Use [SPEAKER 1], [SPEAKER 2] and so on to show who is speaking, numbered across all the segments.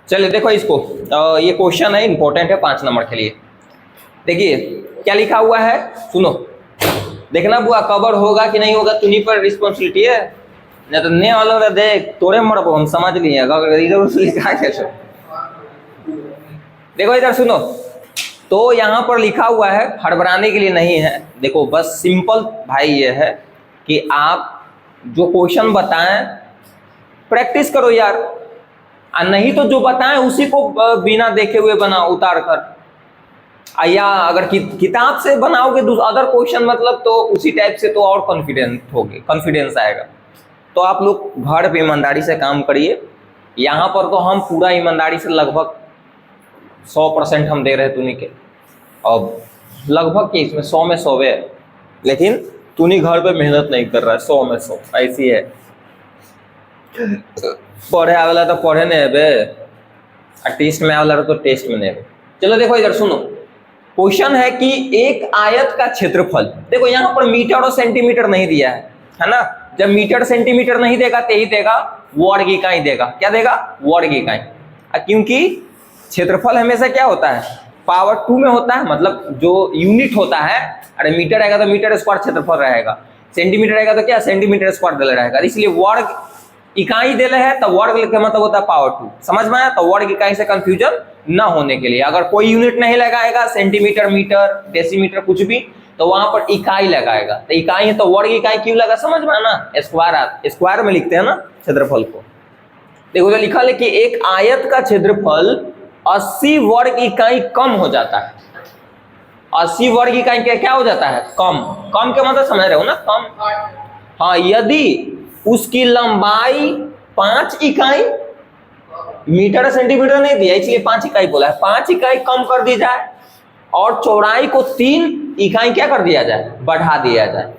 [SPEAKER 1] चलिए देखो इसको, ये क्वेश्चन है, इंपॉर्टेंट है 5 नंबर के लिए। देखिए क्या लिखा हुआ है, सुनो। देखना बुआ कवर होगा कि नहीं होगा, तुम्हीं पर रिस्पॉन्सिबिलिटी है। नहीं तो ने वाला देख तोड़े मरबो, हम समझ लिए अगर इधर उधर लिखा है कैसे। देखो इधर सुनो, तो यहाँ पर लिखा हुआ है, हड़बड़ाने के लिए नहीं है। देखो बस सिंपल भाई ये है कि आप जो क्वेश्चन बताएं प्रैक्टिस करो यार, और नहीं तो जो बताएं उसी को बिना देखे हुए बनाओ उतार कर, या अगर किताब से बनाओगे अदर क्वेश्चन मतलब, तो उसी टाइप से तो और कॉन्फिडेंस आएगा। तो आप लोग घर पे ईमानदारी से काम करिए। यहाँ पर तो हम पूरा ईमानदारी से लगभग 100% हम दे रहे हैं तूनी के, और लगभग के इसमें 100 में 100 है, लेकिन तूनी घर पे मेहनत नहीं कर रहा है। 100 में 100 ऐसी है। पढ़े आवेला तो पढ़े नहीं बे, टेस्ट में आवेला तो टेस्ट में नहीं। चलो देखो इधर सुनो, क्वेश्चन है कि एक आयत का क्षेत्रफल, देखो यहाँ पर मीटर और सेंटीमीटर नहीं दिया है ना। जब मीटर सेंटीमीटर नहीं देगा तो ही देगा वर्ग इकाई देगा। क्या देगा? वर्ग इकाई। क्योंकि क्षेत्रफल हमेशा क्या होता है, पावर 2 में होता है, मतलब जो यूनिट होता है। अरे मीटर आएगा तो मीटर स्क्वायर क्षेत्रफल रहेगा, सेंटीमीटर आएगा तो क्या सेंटीमीटर स्क्वायर दिला रहेगा। इसलिए वर्ग इकाई दिले है तो वर्ग का मतलब होता है पावर 2। समझ में आया? तो वर्ग इकाई से कंफ्यूजन ना होने के लिए अगर कोई यूनिट नहीं लगाएगा, सेंटीमीटर, मीटर, डेसीमीटर कुछ भी, तो वहां पर इकाई लगाएगा। तो इकाई है तो वर्ग इकाई क्यों लगा, समझ में आना। स्क्वायर में लिखते हैं ना क्षेत्रफल को। देखो तो लिखा है कि एक आयत का क्षेत्रफल 80 वर्ग इकाई कम हो जाता है। 80 वर्ग इकाई क्या हो जाता है? कम। कम के मतलब समझ रहे हो ना, कम। हाँ, यदि उसकी लंबाई 5 इकाई, मीटर सेंटीमीटर नहीं दिया इसलिए 5 इकाई बोला है, 5 इकाई कम कर दी जाए और चौड़ाई को 3 इकाई क्या कर दिया जाए, बढ़ा दिया जाए,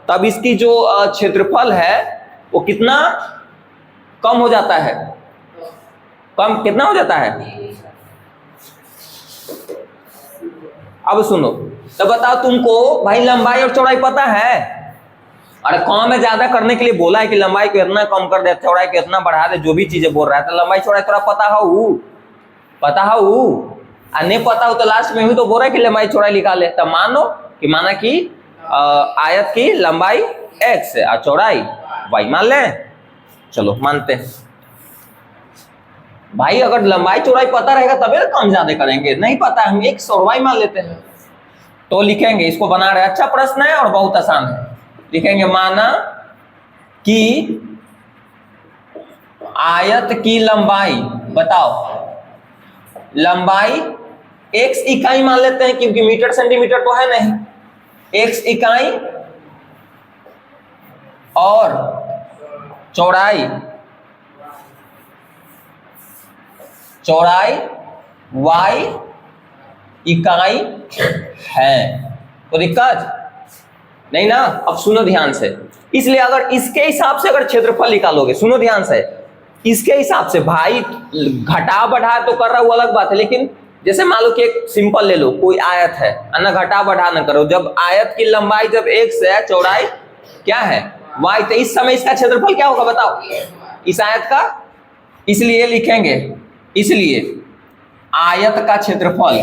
[SPEAKER 1] तब इसकी जो क्षेत्रफल है वो कितना कम हो जाता है। कम कितना हो जाता है? अब सुनो, तो बताओ तुमको भाई लंबाई और चौड़ाई पता है? अरे कम में ज्यादा करने के लिए बोला है कि लंबाई को इतना कम कर दे, चौड़ाई को इतना बढ़ा दे, जो भी चीजें बोल रहा है। तो लंबाई चौड़ाई थोड़ा पता हो, नहीं पता हो तो लास्ट में भी तो बोल रहा है कि लंबाई चौड़ाई निकाले। तब माना कि आयत की लंबाई x है और चौड़ाई y, मान ले। चलो मानते हैं भाई, अगर लंबाई चौड़ाई पता रहेगा तभी तो कम ज्यादा करेंगे, नहीं पता हम x और y मान लेते हैं। तो लिखेंगे, इसको बना रहे, अच्छा प्रश्न है और बहुत आसान है। लिखेंगे माना कि आयत की लंबाई, बताओ लंबाई x इकाई मान लेते हैं क्योंकि मीटर सेंटीमीटर तो है नहीं, x इकाई और चौड़ाई y इकाई है। तो दिक्कत नहीं ना। अब सुनो ध्यान से, इसलिए अगर इसके हिसाब से अगर क्षेत्रफल निकालोगे, सुनो ध्यान से, इसके हिसाब से भाई घटा बढ़ा तो कर रहा हूं अलग बात है, लेकिन जैसे मान लो कि एक सिंपल ले लो, कोई आयत है ना, घटा बढ़ा ना करो। जब आयत की लंबाई जब x है, चौड़ाई क्या है y, तो इस समय इसका क्षेत्रफल क्या होगा बताओ, इस आयत का। इसलिए लिखेंगे, इसलिए आयत का क्षेत्रफल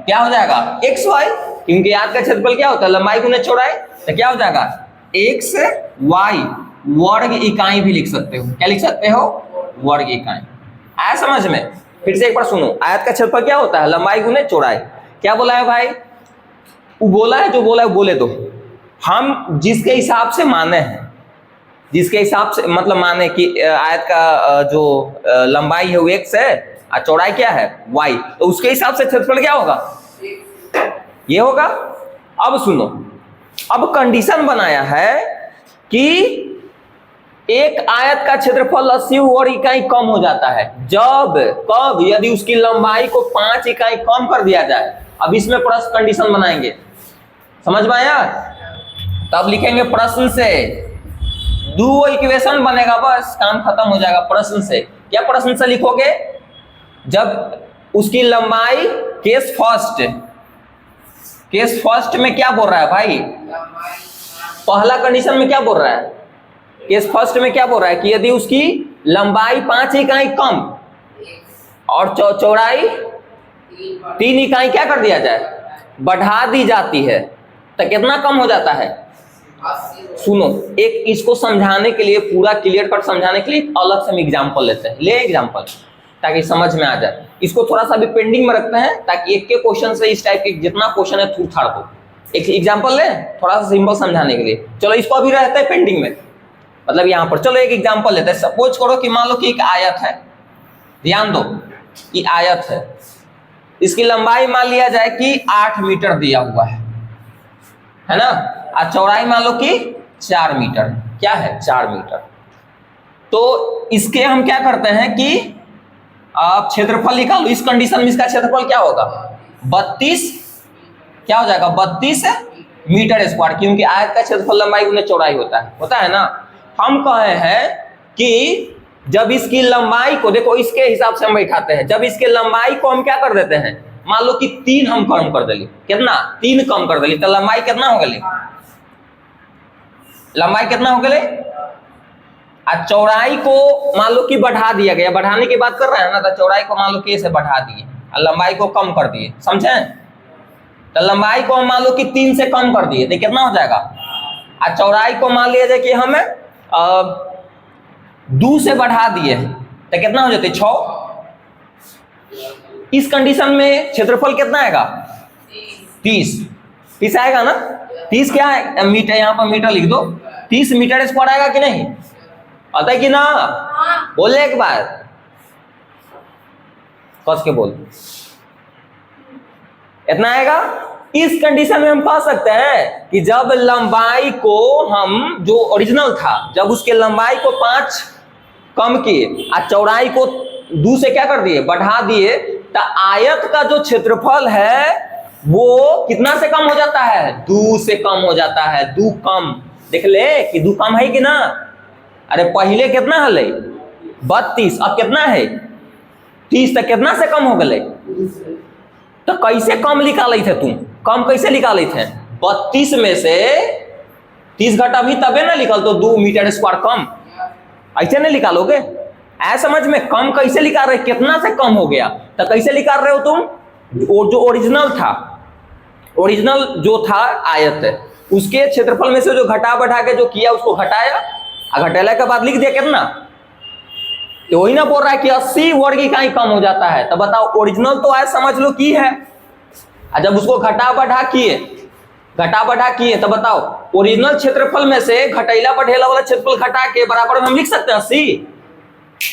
[SPEAKER 1] क्या हो जाएगा, एक्स वाई, क्योंकि आयत का क्षेत्रफल क्या होता है, लंबाई गुने चौड़ाई। तो क्या हो जाएगा, एक्स वाई वर्ग इकाई भी लिख सकते हो। क्या लिख सकते हो? वर्ग इकाई। आया समझ में? फिर से एक बार सुनो, आयत का क्षेत्रफल क्या होता है, लंबाई गुने चौड़ाई। क्या बोला है भाई? वो बोला है, जो बोला है बोले दो। हम जिसके हिसाब से माने हैं, जिसके हिसाब से मतलब माने कि आयत का जो लंबाई है वो एक्स है और चौड़ाई क्या है y, तो उसके हिसाब से क्षेत्रफल क्या होगा, ये होगा। अब सुनो, अब कंडीशन बनाया है कि एक आयत का क्षेत्रफल 80 वर्ग इकाई कम हो जाता है कब यदि उसकी लंबाई को 5 इकाई कम कर दिया जाए। अब इसमें प्रश्न कंडीशन बनाएंगे, समझ में आया? तब लिखेंगे प्रश्न से, दो इक्वेशन बनेगा, बस काम खत्म हो जाएगा प्रश्न से। क्या प्रश्न से लिखोगे? जब उसकी लंबाई केस फर्स्ट में क्या बोल रहा है भाई, पहला कंडीशन में क्या बोल रहा है, केस फर्स्ट में क्या बोल रहा है कि यदि उसकी लंबाई 5 इकाई कम और चौड़ाई 3 इकाई क्या कर दिया जाए, बढ़ा दी जाती है, तो कितना कम हो जाता है। सुनो, एक इसको समझाने के लिए, पूरा क्लियर कट समझाने के लिए अलग से हम एग्जांपल लेते हैं। ले एग्जांपल ताकि समझ में आ जाए। इसको थोड़ा सा भी पेंडिंग में रखते हैं ताकि एक के क्वेश्चन से इस टाइप के जितना क्वेश्चन है थूर थाड़ दो। एक एग्जांपल ले थोड़ा सा सिंपल समझाने के लिए। चलो इसको अभी रहता है पेंडिंग में, मतलब यहाँ पर। चलो एक एग्जांपल लेते हैं। सपोज करो कि मान लो कि एक आयत है, ध्यान दो कि आयत है, इसकी लंबाई मान लिया जाए कि 8 मीटर दिया हुआ है ना, और चौड़ाई मान लो कि 4 मीटर। क्या है, 4 मीटर। तो इसके हम क्या करते हैं कि आप क्षेत्रफल निकालो। इस कंडीशन में इसका क्षेत्रफल क्या होगा, 32, क्या हो जाएगा 32 मीटर स्क्वायर, क्योंकि आयत का क्षेत्रफल लंबाई गुने चौड़ाई होता है ना। हम कहे हैं कि जब इसकी लंबाई को देखो, इसके हिसाब से हम बैठाते हैं, जब इसके लंबाई को हम क्या कर देते हैं, मान लो कि 3 हम कम कर देली, कितना 3 कम कर देली, तो लंबाई कितना हो गई, लंबाई कितना हो गई। और चौड़ाई को मान लो कि बढ़ा दिया गया, बढ़ाने की बात कर रहे हैं ना, तो चौड़ाई को मान लो कि ऐसे बढ़ा दिए और लंबाई को कम कर दिए, समझे। तो लंबाई को हम मान लो कि 3 से कम कर दिए, तो कितना हो जाएगा। और चौड़ाई को मान लिया जाए कि हमें 2 से बढ़ा दिए, तो कितना हो जाते 6। इस कंडीशन में क्षेत्रफल कितना आएगा, 30 आएगा ना। 30 क्या है, मीटर, यहाँ पर मीटर लिख दो। 30 मीटर स्क्वायर आएगा कि नहीं, आता है कि ना, बोले एक बार कस के बोल, इतना आएगा। इस कंडीशन में हम कह सकते हैं कि जब लंबाई को हम, जो ओरिजिनल था, जब उसके लंबाई को 5 कम किए और चौड़ाई को 2 से क्या कर दिए, बढ़ा दिए, तो आयत का जो क्षेत्रफल है वो कितना से कम हो जाता है, 2 से कम हो जाता है। 2 कम, देख ले कि 2 कम है कि ना। अरे पहले कितना है 32, अब कितना है 30, तक कितना से कम हो गए। तो कैसे कम निकाले थे तुम, कम कैसे निकाले थे, 32 में से 30 घटा भी तबे ना निकल, तो 2 मीटर स्क्वायर कम, ऐसे नहीं निकालोगे। ऐसा समझ में, कम कैसे निकाल रहे, कितना से कम हो गया, तो कैसे निकाल रहे हो तुम, जो ओरिजिनल था, ओरिजिनल जो था आयत है, उसके क्षेत्रफल में से जो घटा बढ़ा के जो किया उसको घटाया, घटाने के बाद लिख दिया कितना। तो वही ना बोल रहा है कि 80 वर्ग इकाई कम हो जाता है। तो बताओ, ओरिजिनल तो आया समझ लो की है, और जब उसको घटा बढ़ा किए, तो बताओ ओरिजिनल क्षेत्रफल में से घटेला बढ़ेला वाला क्षेत्रफल घटा के बराबर में हम लिख सकते हैं 80,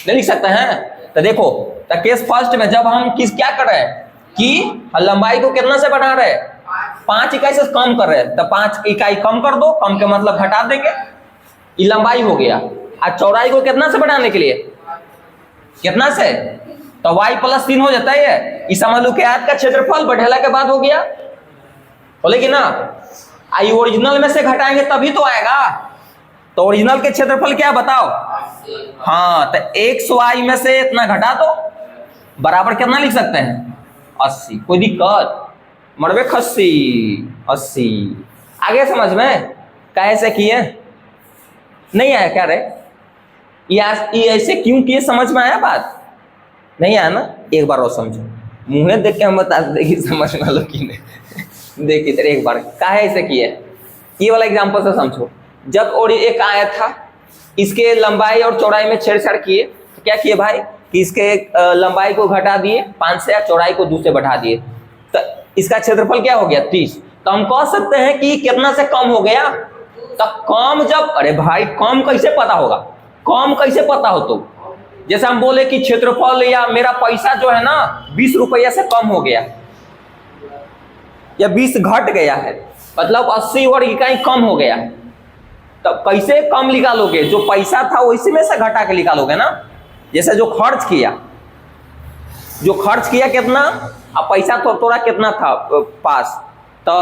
[SPEAKER 1] नहीं लिख सकते हैं। तो देखो, तो केस फर्स्ट में जब हम क्या कर रहे हैं कि लंबाई को कितना से बढ़ा रहे हैं, 5 इकाई से कम कर रहे हैं, तो 5 इकाई कम कर दो, कम के मतलब घटा देंगे, ये लंबाई हो गया। और चौड़ाई को कितना से बढ़ाने के लिए, कितना से, तो y + 3 हो जाता है। ये समझ लो कि आयत का क्षेत्रफल बढ़ेला के बाद हो गया, बोले कि ना। आई ओरिजिनल में से घटाएंगे तभी तो आएगा। तो ओरिजिनल के क्षेत्रफल क्या बताओ, हाँ, तो xy में से इतना घटा दो, बराबर कितना लिख सकते हैं, 80। कोई दिक्कत, मरबे खस्सी 80। आगे समझ में कैसे किए, नहीं आया क्या रे, ये ऐसे क्यों किए, समझ में आया बात, नहीं आया ना। एक बार और समझो, मुंह देख के हम बता देंगे समझ में लो कि नहीं। देखिए तेरे एक बार काहे ऐसे किए, ये वाला एग्जांपल से समझो। जब और एक आया था, इसके लंबाई और चौड़ाई में छेड़छाड़ किए, तो क्या किए भाई कि इसके लंबाई को घटा दिए 5 से, और चौड़ाई को 2 से बढ़ा दिए, तो इसका क्षेत्रफल क्या हो गया 30। तो हम कह सकते हैं कि कितना से कम हो गया, तो कम जब, अरे भाई कम कैसे पता होगा, कम कैसे पता हो तो, जैसे हम बोले कि क्षेत्रफल या मेरा पैसा जो है ना 20 रुपया से कम हो गया या 20 घट गया है, मतलब 80 वर्ग इकाई कम हो गया है, तो कैसे कम निकालोगे, जो पैसा था उसी में से घटा के निकालोगे ना। जैसे जो खर्च किया कितना, अब पैसा तो थोड़ा कितना था पास, तो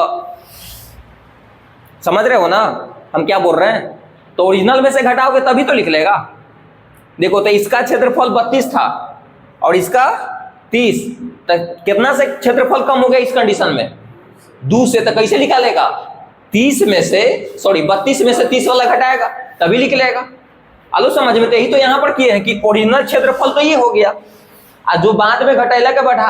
[SPEAKER 1] समझ रहे हो ना हम क्या बोल रहे हैं। तो ओरिजिनल में से घटाओगे तभी तो लिख लेगा। देखो, तो इसका क्षेत्रफल 32 था और इसका 30, तो कितना से क्षेत्रफल कम हो गया इस कंडीशन में, 2 से। तो कैसे निकालेगा, 32 में से 30 वाला घटाएगा तभी लिख लेगा। आलू समझ में? तो यही तो यहाँ पर किए हैं कि ओरिजिनल क्षेत्रफल तो ये हो गया, और जो बाद में घटैला के बढ़ा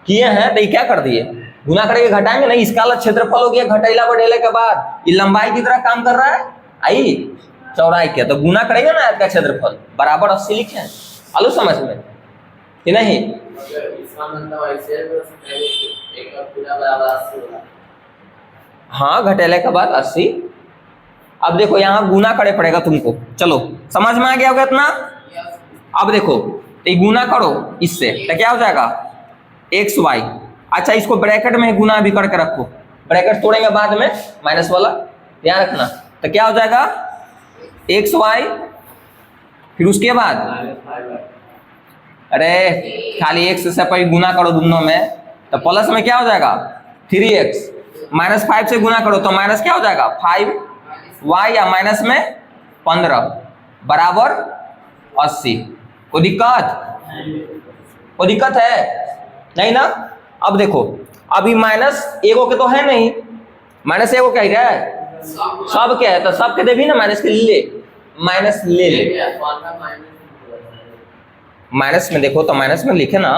[SPEAKER 1] किए हैं तो ये क्या कर दिए, गुना करके घटाएंगे नहीं, इसका अलग क्षेत्रफल हो गया घटैला बढ़ेले के बाद, ये लंबाई की तरह काम कर रहा है, आई चौड़ाई के, तो गुना करेंगे ना आयत का क्षेत्रफल बराबर 80 लिखे। आलू समझ में कि नहीं? हाँ, घटेले के बाद 80। अब देखो यहाँ गुना करे पड़ेगा तुमको, चलो समझ में आ गया होगा इतना। अब देखो तो गुना करो इससे तो क्या हो जाएगा एक्स वाई। अच्छा इसको ब्रैकेट में गुना भी करके रखो, ब्रैकेट तोड़ेंगे बाद में माइनस वाला, ध्यान रखना। तो क्या हो जाएगा एक्स वाई, फिर उसके बाद अरे खाली एक्स से पहले गुना करो दोनों में, तो प्लस में क्या हो जाएगा 3x, माइनस 5 से गुना करो तो माइनस क्या हो जाएगा 5y, या माइनस में 15 बराबर 80। कोई दिक्कत है नहीं ना? अब देखो अभी माइनस एगो के तो है नहीं, माइनस एगो क्या है सब क्या है, तो सब के दे भी ना माइनस के ले, माइनस ले माइनस में देखो तो माइनस में लिखे ना,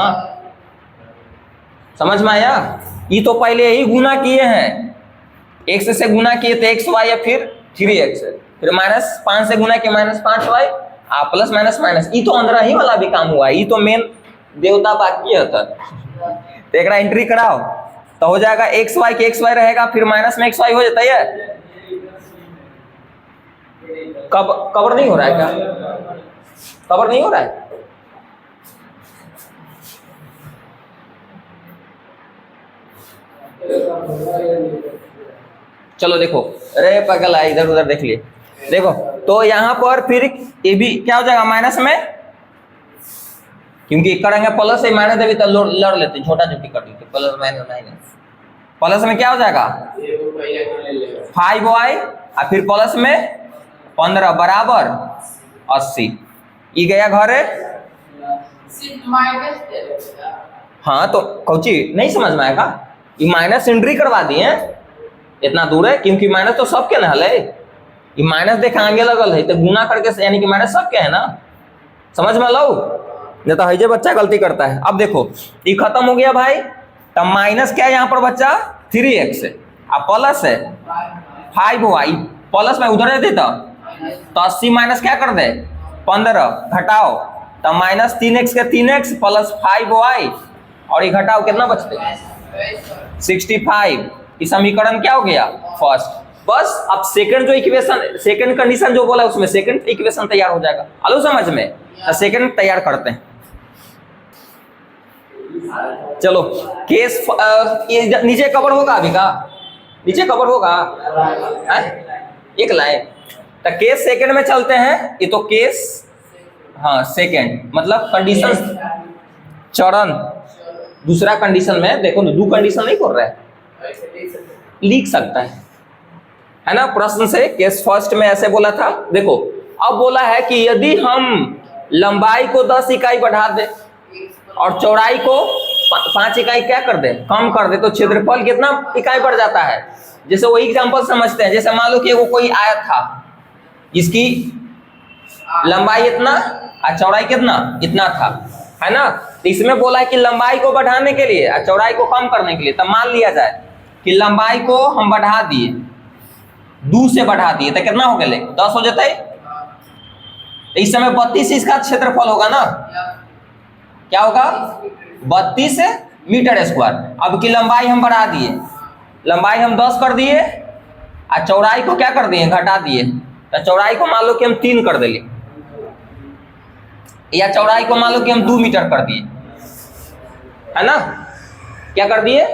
[SPEAKER 1] समझ में आया? ये तो पहले ही गुना किए हैं, x से गुना किए तो एक्स वाई, या फिर 3x, फिर माइनस 5 से गुना किए minus 5y, plus minus minus, ये तो अंदर ही वाला भी काम हुआ, ये तो मेन देवता बाकी है। तो एक एंट्री कराओ तो हो जाएगा एक्स वाई के एक्स वाई रहेगा, फिर माइनस में एक्स वाई हो जाता है। कवर नहीं हो रहा है क्या? कवर नहीं हो रहा है? चलो देखो, अरे पगला इधर उधर देख लिए, देखो तो यहाँ पर फिर ये भी क्या हो जाएगा माइनस में, क्योंकि करेंगे प्लस से माइनस देवी तो लड़ लेते, छोटा छोटी कर देते, प्लस माइनस माइनस, प्लस में क्या हो जाएगा 5y, और फिर प्लस में 15 बराबर 80। ये गया घर है। हाँ तो कौची नहीं समझ में आएगा, ये माइनस एंट्री करवा दिए, इतना दूर है क्योंकि माइनस तो सबके ना है, ये माइनस देखा आगे लगल है तो गुना करके, यानी कि माइनस सबके है ना, समझ में लो? नहीं तो है बच्चा गलती करता है। अब देखो ये खत्म हो गया भाई, तब माइनस क्या है यहाँ पर बच्चा 3x है, अब प्लस है 5y, प्लस में उधर दे देता तो 80 माइनस क्या कर दे 15 घटाओ, तब माइनस 3x के 3x प्लस 5y, और ये घटाओ कितना बचते 65। ये समीकरण क्या हो गया फर्स्ट। बस अब सेकंड जो इक्वेशन, सेकंड कंडीशन जो बोला उसमें सेकंड इक्वेशन तैयार हो जाएगा। आलू समझ में? तो सेकंड तैयार करते हैं। चलो केस ये नीचे कवर होगा, अभी का नीचे कवर होगा एक लाइन, तो केस सेकंड में चलते हैं। ये तो केस हाँ सेकंड मतलब कंडीशन चरण दूसरा कंडीशन में देखो ना, दो कंडीशन नहीं बोल रहा है, लिख सकता है ना प्रश्न से। केस फर्स्ट में ऐसे बोला था, देखो अब बोला है कि यदि हम लंबाई को 10 इकाई बढ़ा दे और चौड़ाई को 5 इकाई क्या कर दे कम कर दे, तो क्षेत्रफल कितना इकाई बढ़ जाता है। जैसे वही एग्जांपल समझते हैं, जैसे मान लो कि वो कोई आयत था जिसकी लंबाई इतना और चौड़ाई कितना इतना था, है ना। तो इसमें बोला है कि लंबाई को बढ़ाने के लिए और चौड़ाई को कम करने के लिए, तब मान लिया जाए कि लंबाई को हम बढ़ा दिए 2 से बढ़ा दिए तो कितना हो गया 10 हो जाता है। तो इस समय 32 इसका क्षेत्रफल होगा ना, क्या होगा 32 मीटर स्क्वायर। अब की लंबाई हम बढ़ा दिए, लंबाई हम 10 कर दिए और चौड़ाई को क्या कर दिए घटा दिए, तो चौड़ाई को मान लो कि हम 3 कर दिए, या चौड़ाई को मान लो कि हम 2 मीटर कर दिए, है ना। क्या कर दिए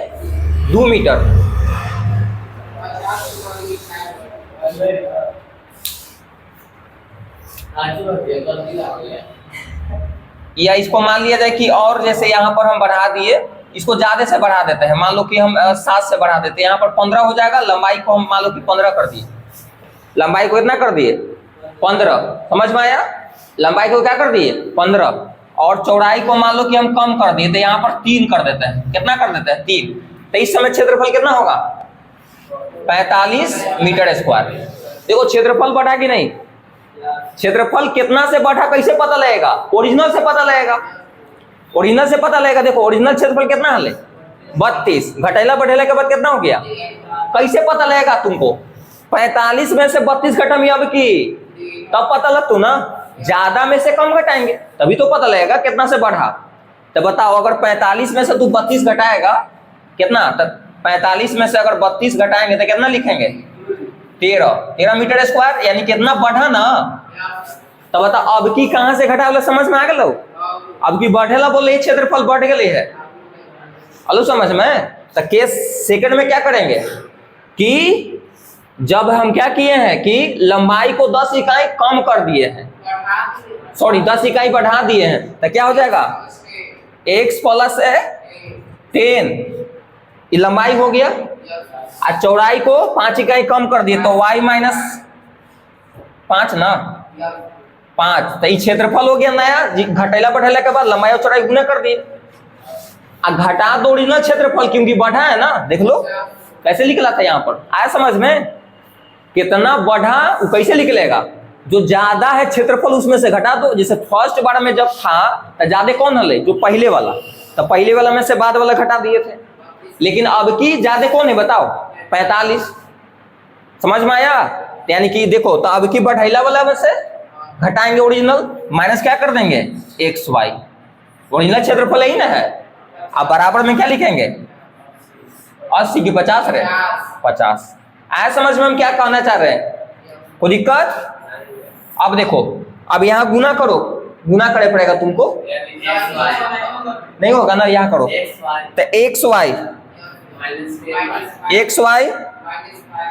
[SPEAKER 1] 2 मीटर। या इसको मान लिया जाए कि और जैसे यहाँ पर हम बढ़ा दिए, इसको ज्यादा से बढ़ा देते हैं, मान लो कि हम 7 से बढ़ा देते हैं, यहाँ पर 15 हो जाएगा। लंबाई को हम मान लो कि 15 कर दिए, लंबाई को इतना कर दिए 15, समझ में आया। लंबाई को क्या कर दिए 15, और चौड़ाई को मान लो कि हम कम कर दिए, तो यहाँ पर 3 कर देते हैं। कितना कर देते हैं 3। तो इस समय क्षेत्रफल कितना होगा 45 मीटर स्क्वायर। देखो क्षेत्रफल बढ़ा कि नहीं, क्षेत्रफल कितना से बढ़ा कैसे पता लगेगा? ओरिजिनल से पता लगेगा, ओरिजिनल से पता लगेगा। देखो ओरिजिनल क्षेत्रफल कितना है? 32, घटेला बढ़ेला के बाद कितना हो गया? कैसे पता लगेगा तुमको? 45 में से 32 घटाएंगे अब की, तब पता लग तू ना। ज्यादा में से कम घटाएंगे तभी तो पता लगेगा कितना से बढ़ा। तो बताओ अगर 45 में से तू 32 घटाएगा कितना? तो 45 में से अगर 32 घटाएंगे तो कितना लिखेंगे? 13 मीटर स्क्वायर, यानी कितना बढ़ा ना। तो बता अब की कहां से घटा वाला समझ में आ गया? अब की बढ़ेला बोले क्षेत्रफल बढ़ गए है, हेलो समझ में। तो केस सेकंड में क्या करेंगे कि जब हम क्या किए हैं कि लंबाई को 10 इकाई कम कर दिए हैं, सॉरी 10 इकाई बढ़ा दिए हैं, तो क्या हो जाएगा? x प्लस 10 ये लंबाई हो गया, और चौड़ाई को 5 इकाई कम कर दिए तो y माइनस 5 ना, 5। तो ये क्षेत्रफल हो गया नया, घटेला बढ़ेला के बाद लंबाई और चौड़ाई गुना कर दिए। घटा दो ओरिजिनल क्षेत्रफल क्योंकि बढ़ा है ना। देख लो कैसे निकला था यहाँ पर, आया समझ में? कितना बढ़ा वो कैसे निकलेगा? जो ज्यादा है क्षेत्रफल उसमें से घटा दो। जैसे फर्स्ट बार में जब था तो ज्यादा कौन हले? जो पहले वाला, तो पहले वाला में से बाद वाला घटा दिए थे। लेकिन अब की ज्यादा कौन है बताओ? 45। समझ में आया? यानी कि देखो तो अब की बढ़ैला वाला में से घटाएंगे ओरिजिनल, माइनस क्या कर देंगे? xy, ओरिजिनल क्षेत्रफल ही ना है। अब बराबर में क्या लिखेंगे? 80 की 50 रहे 50। आया समझ में हम क्या कहना चाह रहे हैं? कोई दिक्कत? अब देखो अब यहाँ गुना करो, गुना करे पड़ेगा तुमको, नहीं होगा ना, यहाँ करो तो xy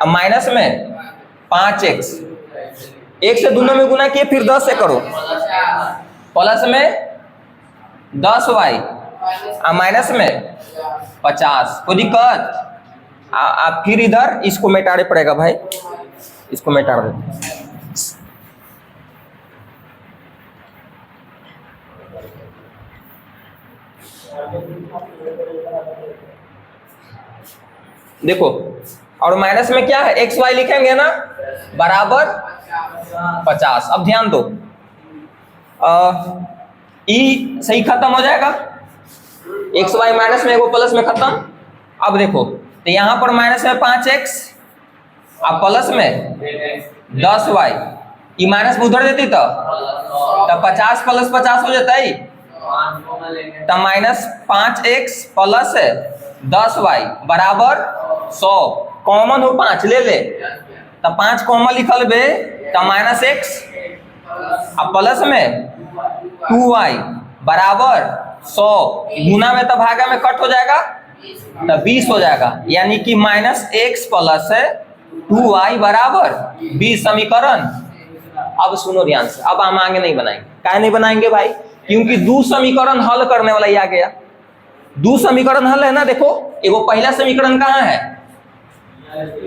[SPEAKER 1] माइनस में 5x, एक से दोनों में गुना किए फिर 10 से करो, प्लस में 10y माइनस में 50। कोई दिक्कत? आप फिर इधर इसको मिटाने पड़ेगा भाई, इसको मिटा दो। देखो और माइनस में क्या है? एक्स वाई लिखेंगे ना, बराबर 50। अब ध्यान दो, ई सही खत्म हो जाएगा, एक्स वाई माइनस में एगो प्लस में खत्म। अब देखो तो यहाँ पर माइनस में 5x और प्लस में 10y, ई माइनस में उधर देती तो 50 प्लस 50 हो जाता है, तो माइनस 5x प्लस 10y बराबर 100। कॉमन हो 5 ले ले, तो 5 कॉमन लिखल बे, तो माइनस x और प्लस में 2y बराबर 100। गुना में तो भागा में कट हो जाएगा तो 20 हो जाएगा, यानी कि माइनस x प्लस 2y बराबर 20 समीकरण। अब सुनो ध्यान से, अब हम आगे नहीं बनाएंगे। क्या नहीं बनाएंगे भाई? क्योंकि दो समीकरण हल करने वाला ही आ गया। दो समीकरण हल है ना। देखो एगो पहला समीकरण कहाँ है?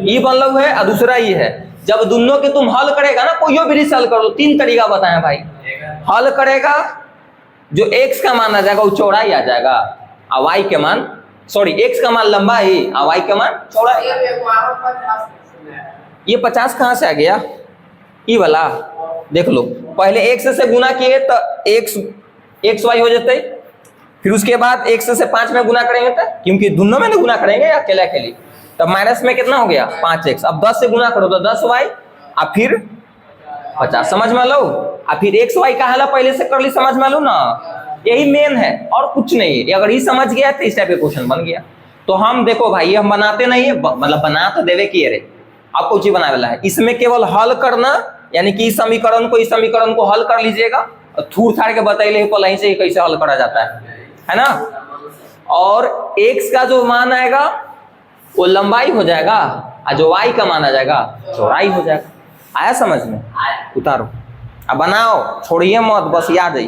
[SPEAKER 1] ई बनल है और दूसरा ई है। जब दोनों के तुम हल करेगा ना, कोई भी हल कर लो, 3 तरीका बताया भाई। हल करेगा जो x का मान आ जाएगा वो चौड़ाई आ जाएगा, और y के मान, सॉरी x का मान लंबाई और y का मान चौड़ाई। ये 50 कहाँ से आ गया? ई वाला देख लो, पहले x से गुना किए तो x y हो जाते, फिर उसके बाद x से 5 में गुना करेंगे तो, क्योंकि दोनों में गुना करेंगे अकेले अकेले, तो माइनस में कितना हो गया? 5x। अब 10 से गुना करो तो 10y और फिर 50। समझ में लो? और फिर xy का हल पहले से कर ली, समझ में लो ना। यही मेन है और कुछ नहीं है। अगर ये समझ गया तो इस टाइप का क्वेश्चन बन गया। तो हम देखो भाई, हम बनाते नहीं है, मतलब बना तो देवे की रे, आपको चीज बनाने वाला है। इसमें केवल हल करना, यानी कि इस समीकरण को हल कर लीजिएगा और थूर थाड़ के बताइए पहले से कैसे हल करा जाता है ना। और x का जो मान आएगा वो लंबाई हो जाएगा, और जो y का मान आ जाएगा चौड़ाई हो जाएगा। आया समझ में? उतारो अब बनाओ, छोड़िए मत, बस याद है।